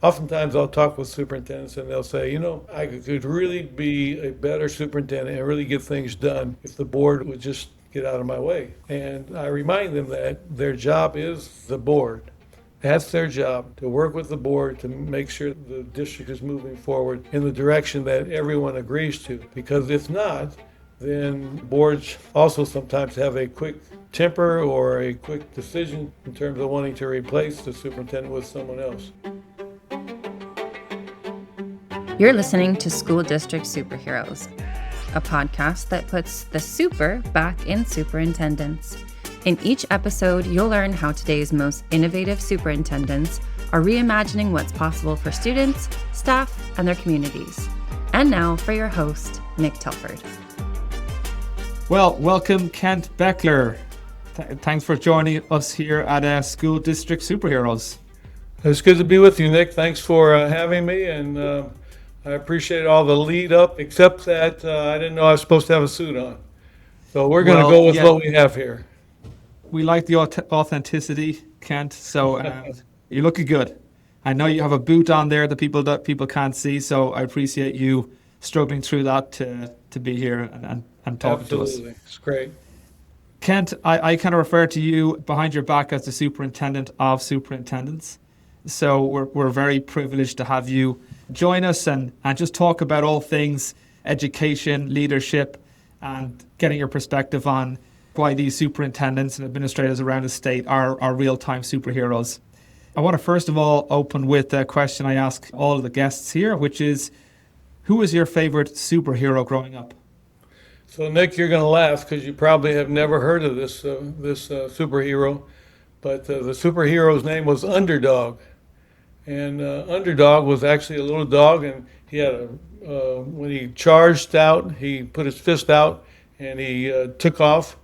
Oftentimes I'll talk with superintendents and they'll say, I could really be a better superintendent and really get things done if the board would just get out of my way. And I remind them that their job is the board. That's their job, to work with the board to make sure the district is moving forward in the direction that everyone agrees to. Because if not, then boards also sometimes have a quick temper or a quick decision in terms of wanting to replace the superintendent with someone else. You're listening to School District Superheroes, a podcast that puts the super back in superintendents. In each episode, you'll learn how today's most innovative superintendents are reimagining what's possible for students, staff, and their communities. And now for your host, Nick Telford. Well, welcome Kent Bechler. Thanks for joining us here at School District Superheroes. It's good to be with you, Nick. Thanks for having me, and I appreciate all the lead up, except that I didn't know I was supposed to have a suit on. So we're going to go with what we have here. We like the authenticity, Kent, so you're looking good. I know you have a boot on there that people can't see, so I appreciate you struggling through that to be here and talking to us. Absolutely. It's great. Kent, I kind of refer to you behind your back as the superintendent of superintendents. So we're very privileged to have you join us and just talk about all things education, leadership, and getting your perspective on why these superintendents and administrators around the state are real-time superheroes. I want to first of all open with a question I ask all of the guests here, which is, who was your favorite superhero growing up? So, Nick, you're going to laugh because you probably have never heard of this superhero, but the superhero's name was Underdog. And Underdog was actually a little dog, and he had when he charged out, he put his fist out, and he took off.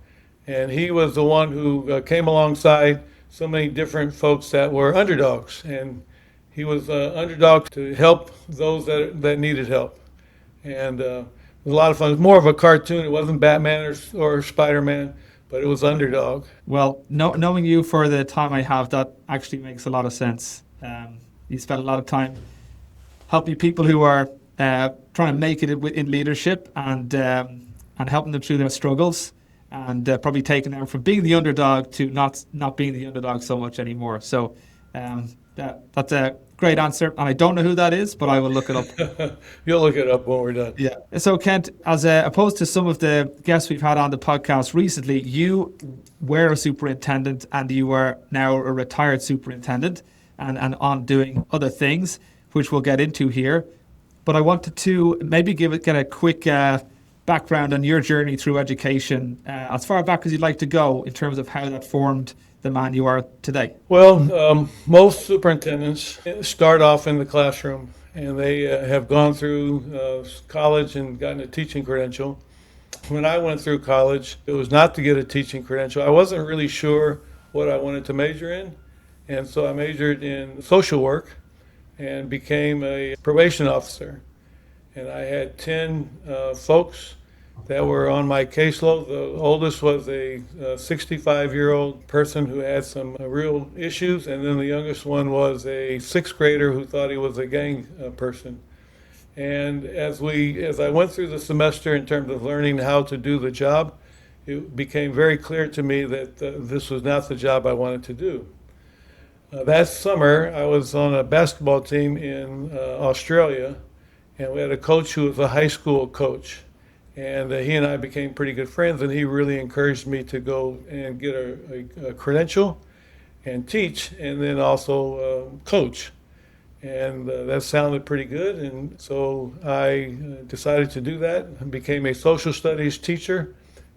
And he was the one who came alongside so many different folks that were underdogs. And he was underdog to help those that needed help. And it was a lot of fun. It was more of a cartoon. It wasn't Batman or Spider-Man, but it was Underdog. Well, knowing you for the time I have, that actually makes a lot of sense. You spent a lot of time helping people who are trying to make it in leadership and helping them through their struggles. And probably taking them from being the underdog to not being the underdog so much anymore. So that's a great answer. And I don't know who that is, but I will look it up. You'll look it up when we're done. Yeah. So Kent, as opposed to some of the guests we've had on the podcast recently, you were a superintendent and you are now a retired superintendent and on doing other things, which we'll get into here. But I wanted to maybe get a quick background on your journey through education, as far back as you'd like to go in terms of how that formed the man you are today. Well, most superintendents start off in the classroom, and they have gone through college and gotten a teaching credential. When I went through college, it was not to get a teaching credential. I wasn't really sure what I wanted to major in, and so I majored in social work and became a probation officer. And I had 10 folks that were on my caseload. The oldest was a 65-year-old person who had some real issues, and then the youngest one was a sixth grader who thought he was a gang person. And as I went through the semester in terms of learning how to do the job, it became very clear to me that this was not the job I wanted to do. That summer, I was on a basketball team in Australia, and we had a coach who was a high school coach. And he and I became pretty good friends, and he really encouraged me to go and get a credential and teach, and then also coach. And that sounded pretty good, and so I decided to do that. I became a social studies teacher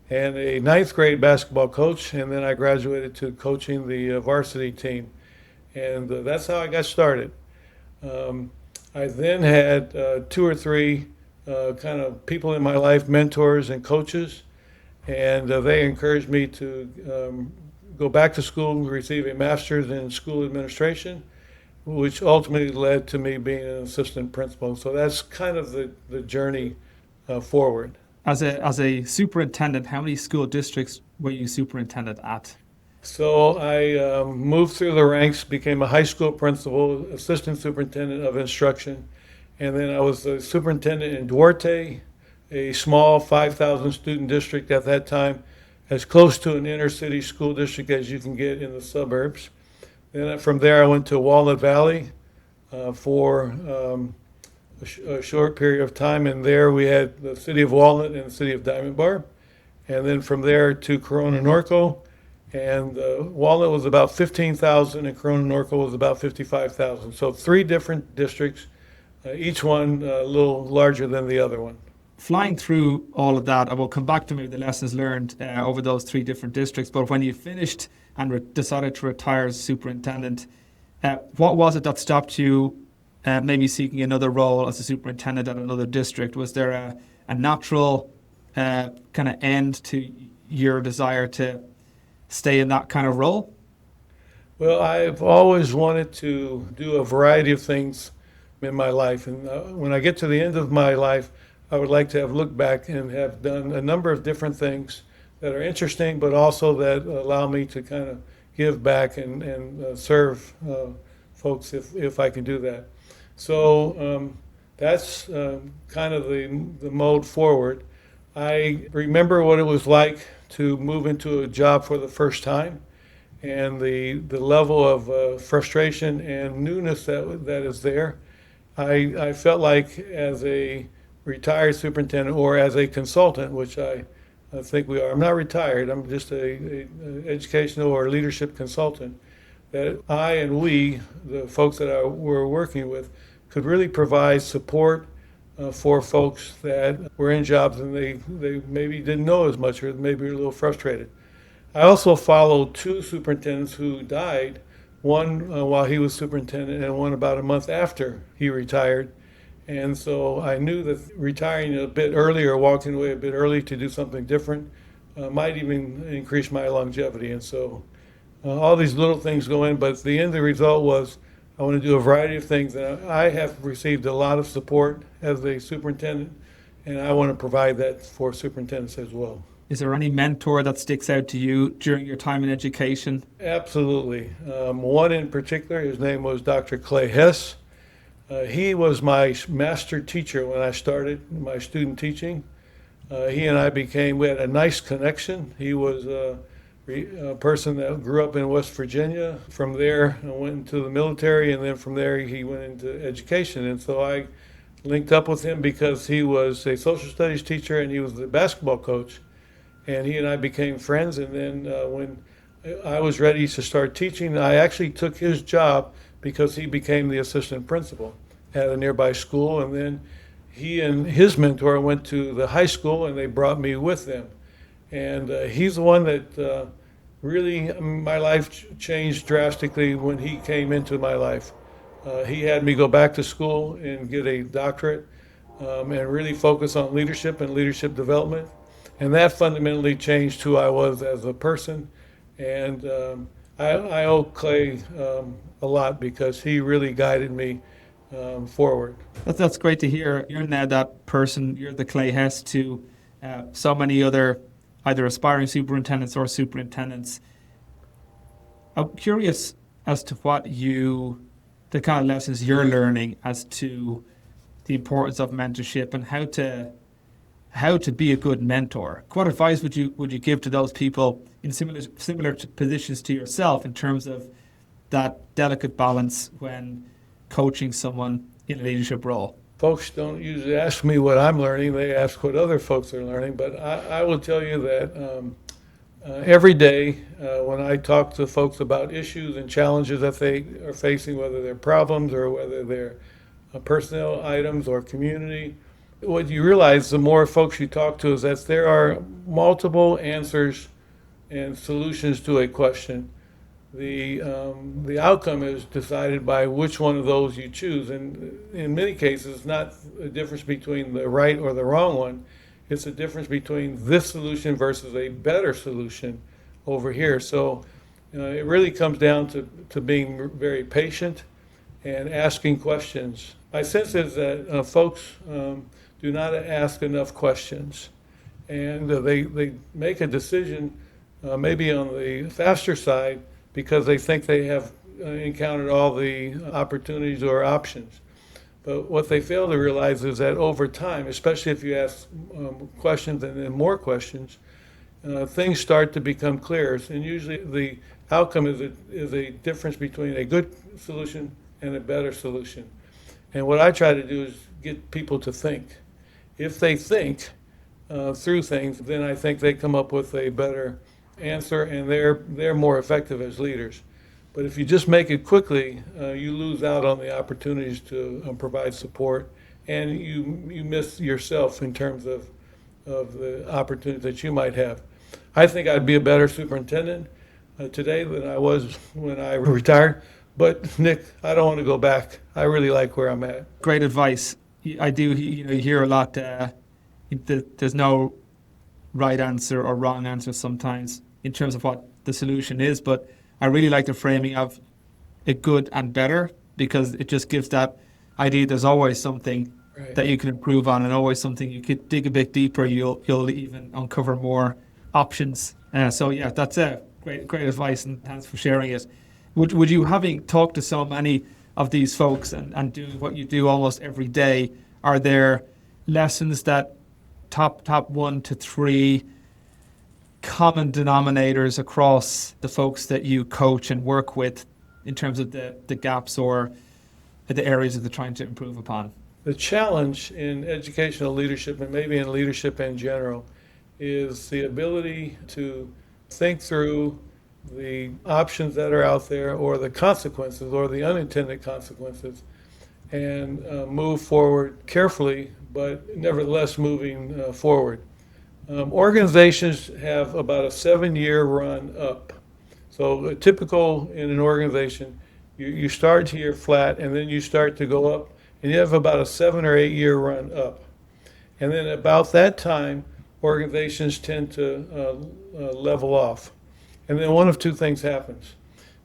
and a ninth grade basketball coach, and then I graduated to coaching the varsity team. And that's how I got started. I then had 2 or 3 kind of people in my life, mentors and coaches, and they encouraged me to go back to school and receive a master's in school administration, which ultimately led to me being an assistant principal. So that's kind of the journey forward. As a superintendent, how many school districts were you superintendent at? So I moved through the ranks, became a high school principal, assistant superintendent of instruction, and then I was the superintendent in Duarte, a small 5,000 student district at that time, as close to an inner city school district as you can get in the suburbs. Then from there I went to Walnut Valley for a short period of time, and there we had the city of Walnut and the city of Diamond Bar. And then from there to Corona Norco, and Walnut was about 15,000 and Corona Norco was about 55,000. So three different districts, each one a little larger than the other one. Flying through all of that, I will come back to maybe the lessons learned over those three different districts. But when you finished and decided to retire as superintendent, what was it that stopped you maybe seeking another role as a superintendent at another district? Was there a natural kind of end to your desire to stay in that kind of role? Well, I've always wanted to do a variety of things in my life. And when I get to the end of my life, I would like to have looked back and have done a number of different things that are interesting, but also that allow me to kind of give back and serve folks if I can do that. So that's kind of the mode forward. I remember what it was like to move into a job for the first time, and the level of frustration and newness that is there. I felt like as a retired superintendent or as a consultant, which I think we are. I'm not retired. I'm just a educational or leadership consultant. That I and we, the folks that we're working with, could really provide support for folks that were in jobs and they maybe didn't know as much or maybe were a little frustrated. I also followed two superintendents who died, one while he was superintendent and one about a month after he retired. And so I knew that retiring a bit early or walking away a bit early to do something different might even increase my longevity. And so all these little things go in, but the end result was I want to do a variety of things. And I have received a lot of support as a superintendent, and I want to provide that for superintendents as well. Is there any mentor that sticks out to you during your time in education? Absolutely. One in particular, his name was Dr. Clay Hess. He was my master teacher when I started my student teaching. He and I we had a nice connection. He was a person that grew up in West Virginia. From there, I went into the military, and then from there he went into education. And so I linked up with him because he was a social studies teacher and he was the basketball coach. And he and I became friends. And then when I was ready to start teaching, I actually took his job because he became the assistant principal at a nearby school. And then he and his mentor went to the high school and they brought me with them. And he's the one that really, my life changed drastically when he came into my life. He had me go back to school and get a doctorate and really focus on leadership and leadership development. And that fundamentally changed who I was as a person. And I owe Clay a lot because he really guided me forward. That's great to hear. You're now that person, you're the Clay Hess to so many other either aspiring superintendents or superintendents. I'm curious as to the kind of lessons you're learning as to the importance of mentorship and how to be a good mentor. What advice would you give to those people in similar positions to yourself in terms of that delicate balance when coaching someone in a leadership role? Folks don't usually ask me what I'm learning. They ask what other folks are learning. But I will tell you that every day when I talk to folks about issues and challenges that they are facing, whether they're problems or whether they're personnel items or community, what you realize the more folks you talk to is that there are multiple answers and solutions to a question. The outcome is decided by which one of those you choose, and in many cases it's not a difference between the right or the wrong one. It's a difference between this solution versus a better solution over here. So it really comes down to being very patient and asking questions. My sense is that folks do not ask enough questions, and they make a decision maybe on the faster side because they think they have encountered all the opportunities or options. But what they fail to realize is that over time, especially if you ask questions and then more questions, things start to become clearer. And usually the outcome is a difference between a good solution and a better solution. And what I try to do is get people to think. If they think through things, then I think they come up with a better answer, and they're more effective as leaders. But if you just make it quickly, you lose out on the opportunities to provide support, and you miss yourself in terms of the opportunities that you might have. I think I'd be a better superintendent today than I was when I retired. But Nick, I don't want to go back. I really like where I'm at. Great advice. I do, you hear a lot. There's no right answer or wrong answer sometimes in terms of what the solution is, but I really like the framing of a good and better, because it just gives that idea there's always something Right. that you can improve on, and always something you could dig a bit deeper, you'll even uncover more options. So yeah, that's a great advice, and thanks for sharing it. Would you, having talked to so many of these folks and doing what you do almost every day, are there lessons that top 1 to 3 common denominators across the folks that you coach and work with in terms of the gaps or the areas that they're trying to improve upon? The challenge in educational leadership, and maybe in leadership in general, is the ability to think through the options that are out there, or the consequences or the unintended consequences, and move forward carefully, but nevertheless moving forward. Organizations have about a 7-year run up. So typical in an organization, you start here flat, and then you start to go up, and you have about a 7 or 8 year run up. And then about that time, organizations tend to level off. And then one of two things happens.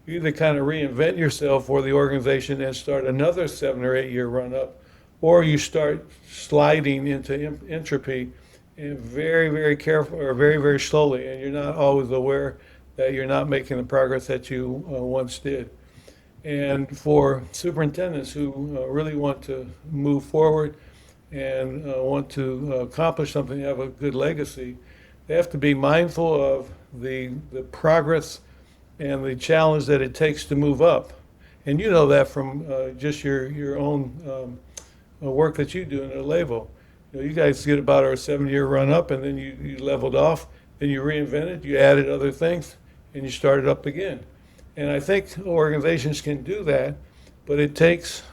You either kind of reinvent yourself or the organization and start another 7 or 8 year run up, or you start sliding into entropy, and very, very careful, or very, very slowly, and you're not always aware that you're not making the progress that you once did. And for superintendents who really want to move forward and want to accomplish something, have a good legacy, they have to be mindful of the progress and the challenge that it takes to move up. And you know that from just your own work that you do in Elevo. You guys get about our 7-year run up, and then you leveled off, then you reinvented, you added other things, and you started up again. And I think organizations can do that, but it takes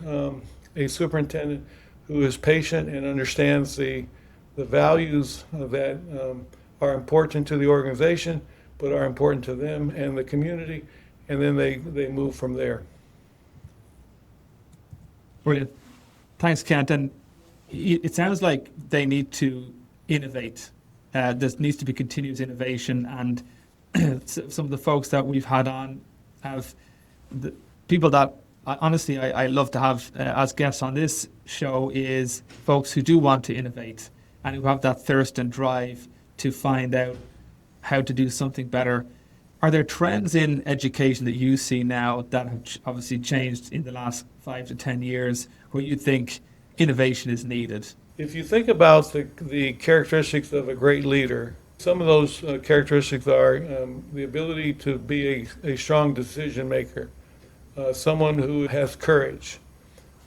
a superintendent who is patient and understands the values that are important to the organization, but are important to them and the community, and then they move from there. Brilliant. Thanks, Kent. And it sounds like they need to innovate. There needs to be continuous innovation, and some of the folks that we've had on have the people that honestly I love to have as guests on this show is folks who do want to innovate and who have that thirst and drive to find out how to do something better. Are there trends in education that you see now that have obviously changed in the last 5 to 10 years where you think innovation is needed? If you think about the characteristics of a great leader, some of those characteristics are the ability to be a strong decision maker, someone who has courage,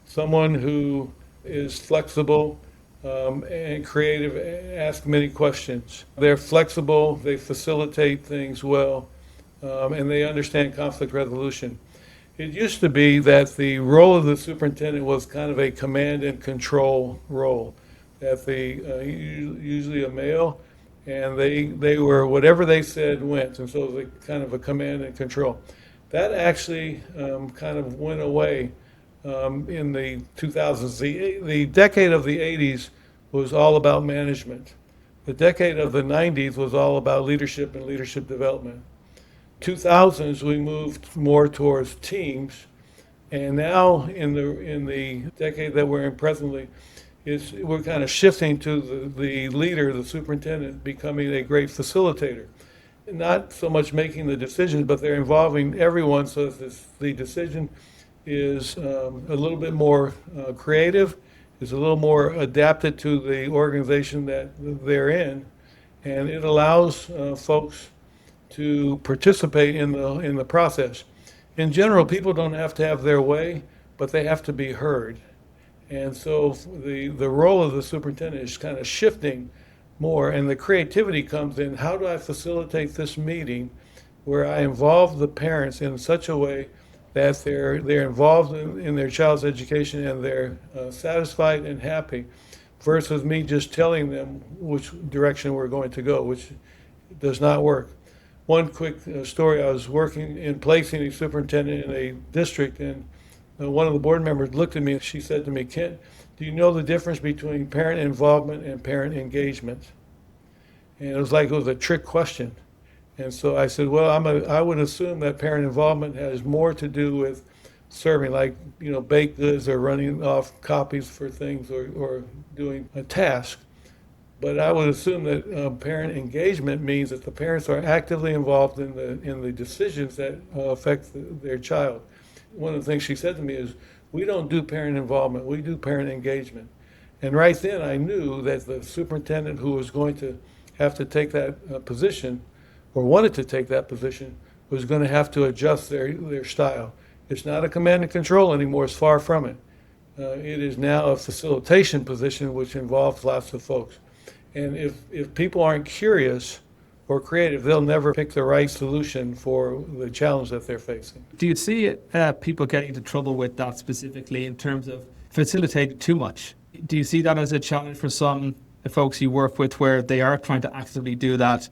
someone who is flexible and creative, ask many questions. They're flexible, they facilitate things well, and they understand conflict resolution. It used to be that the role of the superintendent was kind of a command and control role, that usually a male, and they were, whatever they said went, and so it was kind of a command and control. That actually kind of went away in the 2000s. The decade of the 80s was all about management. The decade of the 90s was all about leadership and leadership development. 2000s, we moved more towards teams, and now in the decade that we're in presently, we're kind of shifting to the leader, the superintendent, becoming a great facilitator. not so much making the decisions, but they're involving everyone so that the decision is a little bit more creative, is a little more adapted to the organization that they're in, and it allows folks to participate in the process. In general, people don't have to have their way, but they have to be heard. And so the role of the superintendent is kind of shifting more, and the creativity comes in. How do I facilitate this meeting where I involve the parents in such a way that they're involved in their child's education and they're satisfied and happy, versus me just telling them which direction we're going to go, which does not work. One quick story: I was working in placing a superintendent in a district, and one of the board members looked at me and she said to me, "Kent, do you know the difference between parent involvement and parent engagement?" And it was like it was a trick question. And so I said, well, I would assume that parent involvement has more to do with serving, like, baked goods or running off copies for things or doing a task. But I would assume that parent engagement means that the parents are actively involved in the decisions that affect their child. One of the things she said to me is, we don't do parent involvement, we do parent engagement. And right then I knew that the superintendent who was going to have to take that position, or wanted to take that position, was going to have to adjust their style. It's not a command and control anymore, it's far from it. It is now a facilitation position, which involves lots of folks. And if people aren't curious or creative, they'll never pick the right solution for the challenge that they're facing. Do you see people getting into trouble with that specifically in terms of facilitating too much? Do you see that as a challenge for some folks you work with, where they are trying to actively do that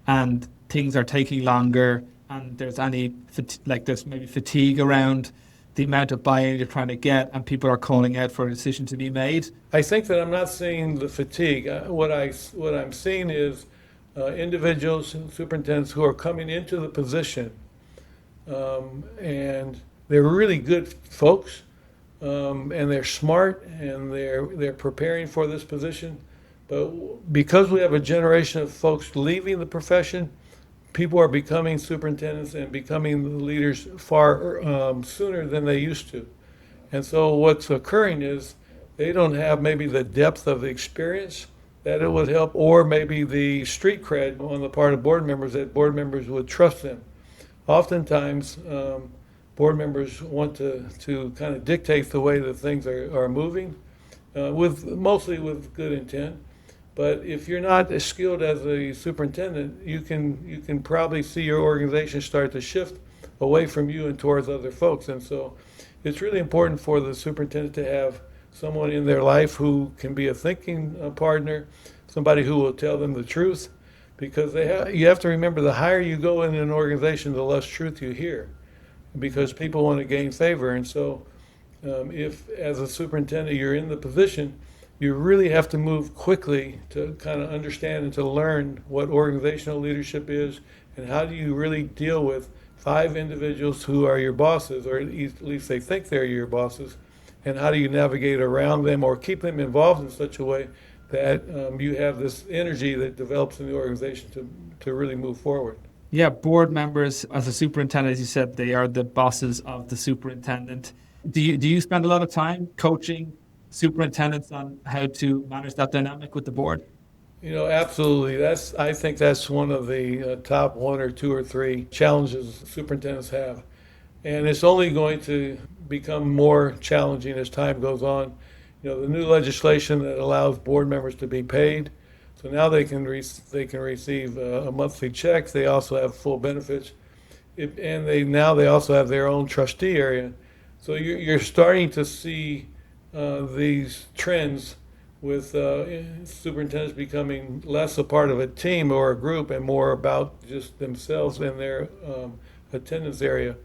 and things are taking longer, and there's there's maybe fatigue around the amount of buy-in you're trying to get, and people are calling out for a decision to be made? I think that I'm not seeing the fatigue. What I'm seeing is individuals and superintendents who are coming into the position, and they're really good folks, and they're smart, and they're preparing for this position. But because we have a generation of folks leaving the profession, people are becoming superintendents and becoming the leaders far sooner than they used to. And so what's occurring is they don't have maybe the depth of the experience that it would help, or maybe the street cred on the part of board members, that board members would trust them. Oftentimes, board members want to kind of dictate the way that things are moving, mostly with good intent. But if you're not as skilled as a superintendent, you can probably see your organization start to shift away from you and towards other folks. And so it's really important for the superintendent to have someone in their life who can be a thinking partner, somebody who will tell them the truth, because you have to remember, the higher you go in an organization, the less truth you hear, because people want to gain favor. And so if, as a superintendent, you're in the position, you really have to move quickly to kind of understand and to learn what organizational leadership is, and how do you really deal with 5 individuals who are your bosses, or at least they think they're your bosses, and how do you navigate around them or keep them involved in such a way that you have this energy that develops in the organization to really move forward. Yeah, board members, as a superintendent, as you said, they are the bosses of the superintendent. Do you spend a lot of time coaching superintendents on how to manage that dynamic with the board? Absolutely. I think that's one of the top 1 or 2 or 3 challenges superintendents have. And it's only going to become more challenging as time goes on. The new legislation that allows board members to be paid, so now they can receive a monthly check. They also have full benefits, and they also have their own trustee area. So you're starting to see these trends with superintendents becoming less a part of a team or a group and more about just themselves and their attendance area.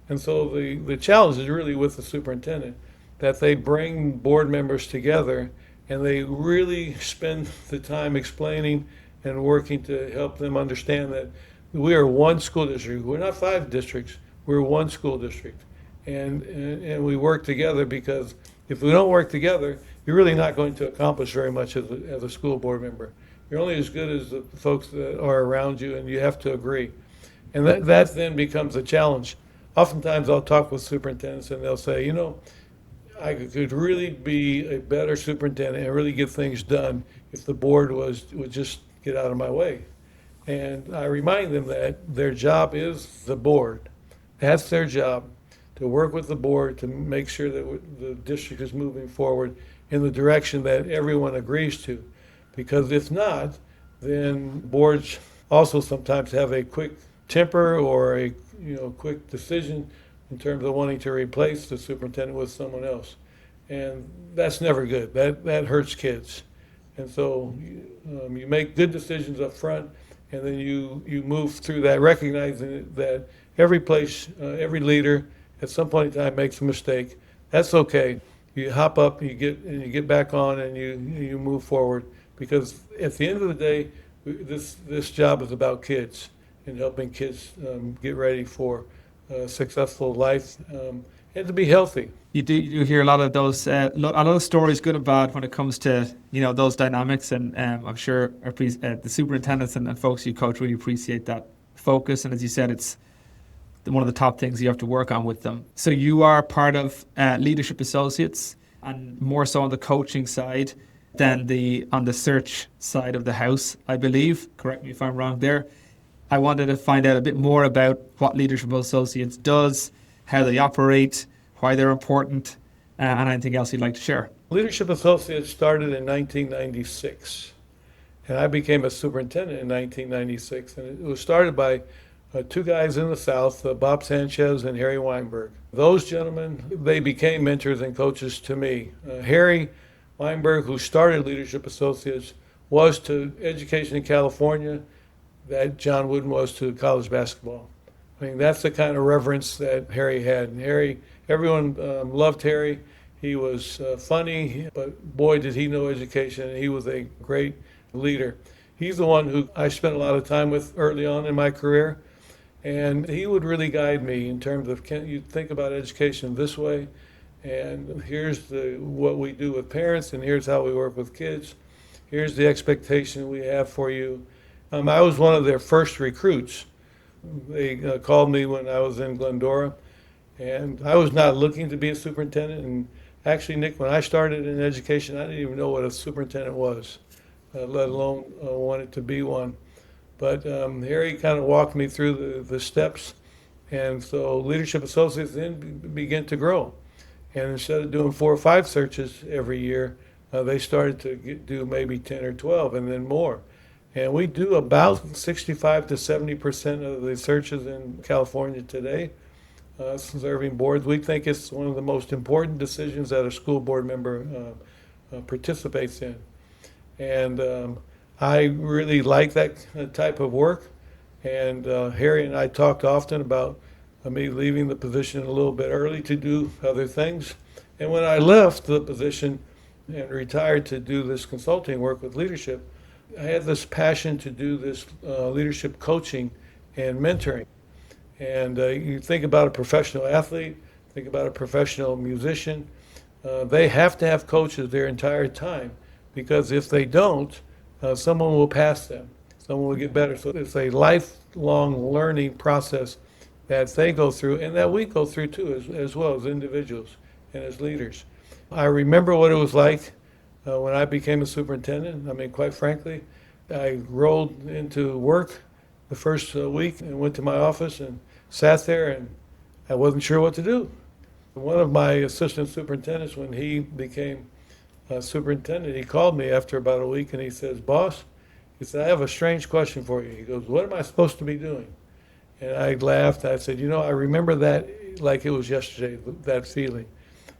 And so the challenge is really with the superintendent, that they bring board members together and they really spend the time explaining and working to help them understand that we are one school district. We're not 5 districts, we're one school district. And we work together, because if we don't work together, you're really not going to accomplish very much as a school board member. You're only as good as the folks that are around you, and you have to agree. And that then becomes a challenge. Oftentimes I'll talk with superintendents and they'll say, I could really be a better superintendent and really get things done if the board would just get out of my way. And I remind them that their job is the board. That's their job, to work with the board to make sure that the district is moving forward in the direction that everyone agrees to. Because if not, then boards also sometimes have a quick temper or a quick decision in terms of wanting to replace the superintendent with someone else. And that's never good. That hurts kids. And so you make good decisions up front, and then you move through that, recognizing that every place, every leader at some point in time makes a mistake. That's okay. You hop up, you get back on, and you move forward. Because at the end of the day, this job is about kids and helping kids get ready for a successful life and to be healthy. You do hear a lot of those stories, good and bad, when it comes to those dynamics, and I'm sure the superintendents and folks you coach really appreciate that focus. And as you said, it's one of the top things you have to work on with them. So you are part of Leadership Associates, and more so on the coaching side than on the search side of the house, I believe. Correct me if I'm wrong there. I wanted to find out a bit more about what Leadership Associates does, how they operate, why they're important, and anything else you'd like to share. Leadership Associates started in 1996, and I became a superintendent in 1996. And it was started by two guys in the South, Bob Sanchez and Harry Weinberg. Those gentlemen, they became mentors and coaches to me. Harry Weinberg, who started Leadership Associates, was to education in California that John Wooden was to college basketball. I mean, that's the kind of reverence that Harry had. And everyone loved Harry. He was funny, but boy, did he know education, and he was a great leader. He's the one who I spent a lot of time with early on in my career, and he would really guide me in terms of, can you think about education this way? And here's what we do with parents, and here's how we work with kids. Here's the expectation we have for you. I was one of their first recruits. They called me when I was in Glendora, and I was not looking to be a superintendent. And actually, Nick, when I started in education, I didn't even know what a superintendent was, let alone wanted to be one. But Harry kind of walked me through the steps, and so Leadership Associates then began to grow. And instead of doing 4 or 5 searches every year, they started to do maybe 10 or 12 and then more. And we do about 65 to 70% of the searches in California today, serving boards. We think it's one of the most important decisions that a school board member participates in. And I really like that type of work. And Harry and I talked often about me leaving the position a little bit early to do other things. And when I left the position and retired to do this consulting work with leadership, I had this passion to do this leadership coaching and mentoring. And you think about a professional athlete, think about a professional musician, they have to have coaches their entire time, because if they don't, someone will pass them, someone will get better. So it's a lifelong learning process that they go through and that we go through too, as well as individuals and as leaders. I remember what it was like when I became a superintendent. I mean, quite frankly, I rolled into work the first week and went to my office and sat there, and I wasn't sure what to do. One of my assistant superintendents, when he became superintendent, he called me after about a week and he says, "Boss," he said, "I have a strange question for you." He goes, "What am I supposed to be doing?" And I laughed. I said, I remember that like it was yesterday, that feeling.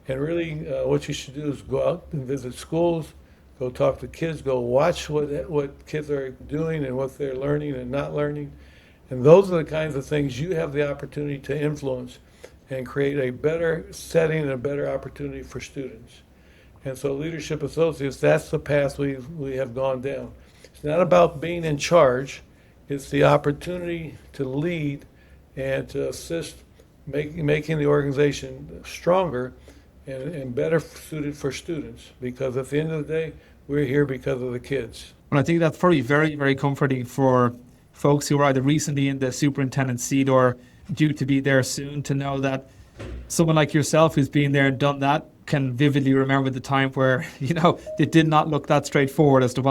And really, what you should do is go out and visit schools, go talk to kids, go watch what kids are doing and what they're learning and not learning. And those are the kinds of things you have the opportunity to influence and create a better setting and a better opportunity for students. And so Leadership Associates, that's the path we have gone down. It's not about being in charge. It's the opportunity to lead and to assist making the organization stronger and better suited for students, because at the end of the day, we're here because of the kids. Well, I think that's probably very, very comforting for folks who are either recently in the superintendent seat or due to be there soon, to know that someone like yourself who's been there and done that can vividly remember the time where, it did not look that straightforward as to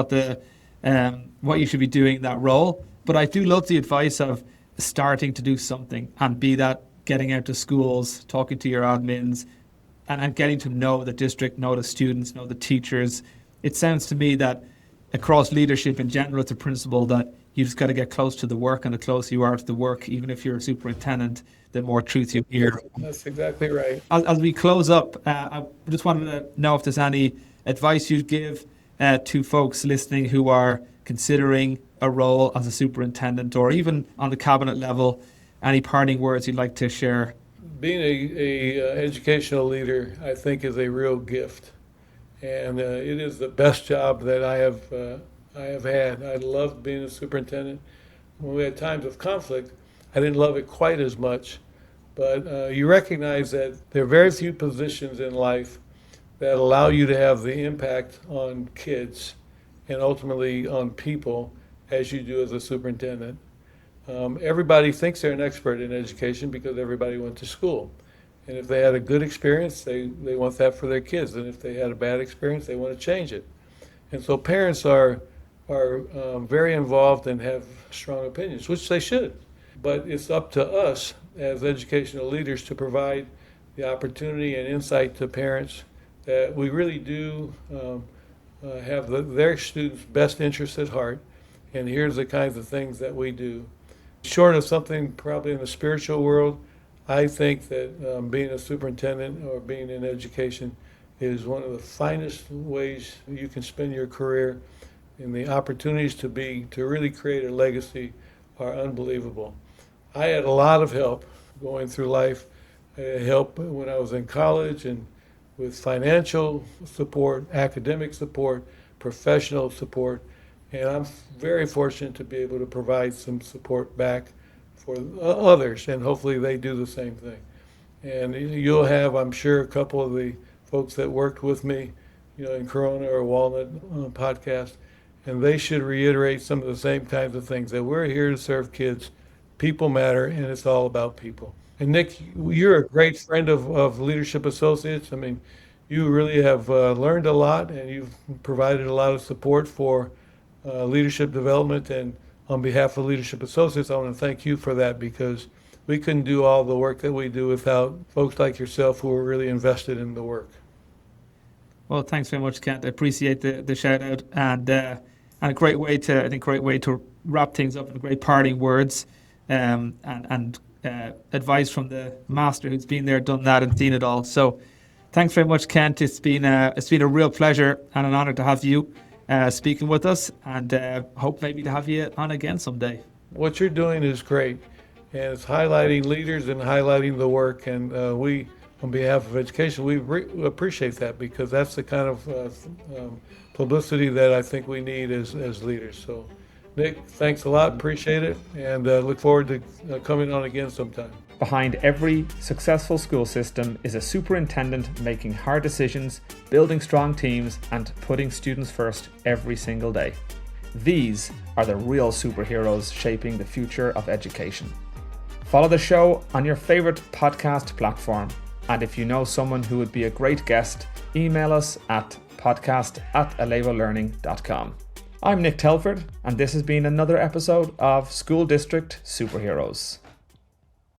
what you should be doing in that role. But I do love the advice of starting to do something, and be that getting out to schools, talking to your admins, and getting to know the district, know the students, know the teachers. It sounds to me that across leadership in general, it's a principle that you just got to get close to the work, and the closer you are to the work, even if you're a superintendent, the more truth you hear. That's exactly right. As we close up, I just wanted to know if there's any advice you'd give to folks listening who are considering a role as a superintendent, or even on the cabinet level. Any parting words you'd like to share? Being a educational leader, I think, is a real gift, and it is the best job that I have had. I loved being a superintendent. When we had times of conflict, I didn't love it quite as much, but you recognize that there are very few positions in life that allow you to have the impact on kids and ultimately on people as you do as a superintendent. Everybody thinks they're an expert in education because everybody went to school. And if they had a good experience, they want that for their kids. And if they had a bad experience, they want to change it. And so parents are very involved and have strong opinions, which they should. But it's up to us as educational leaders to provide the opportunity and insight to parents that we really do have their students' best interests at heart. And here's the kinds of things that we do. Short of something probably in the spiritual world, I think that being a superintendent or being in education is one of the finest ways you can spend your career, and the opportunities to really create a legacy are unbelievable. I had a lot of help going through life. I had help when I was in college, and with financial support, academic support, professional support, and I'm very fortunate to be able to provide some support back for others, and hopefully they do the same thing. And you'll have, I'm sure, a couple of the folks that worked with me, in Corona or Walnut podcast, and they should reiterate some of the same kinds of things, that we're here to serve kids. People matter, and it's all about people. And Nick, you're a great friend of Leadership Associates. I mean, you really have learned a lot, and you've provided a lot of support for leadership development. And on behalf of Leadership Associates, I want to thank you for that, because we couldn't do all the work that we do without folks like yourself who are really invested in the work. Well, thanks very much, Kent. I appreciate the shout out, and a great way to wrap things up, and great parting words, and advice from the master who's been there, done that, and seen it all. So, thanks very much, Kent. It's been a real pleasure and an honor to have you speaking with us, and hope maybe to have you on again someday. What you're doing is great, and it's highlighting leaders and highlighting the work, and we, on behalf of education, we appreciate that, because that's the kind of publicity that I think we need as leaders. So, Nick, thanks a lot, appreciate it, and look forward to coming on again sometime. Behind every successful school system is a superintendent making hard decisions, building strong teams, and putting students first every single day. These are the real superheroes shaping the future of education. Follow the show on your favorite podcast platform. And if you know someone who would be a great guest, email us at podcast@elevolearning.com. I'm Nick Telford, and this has been another episode of School District Superheroes.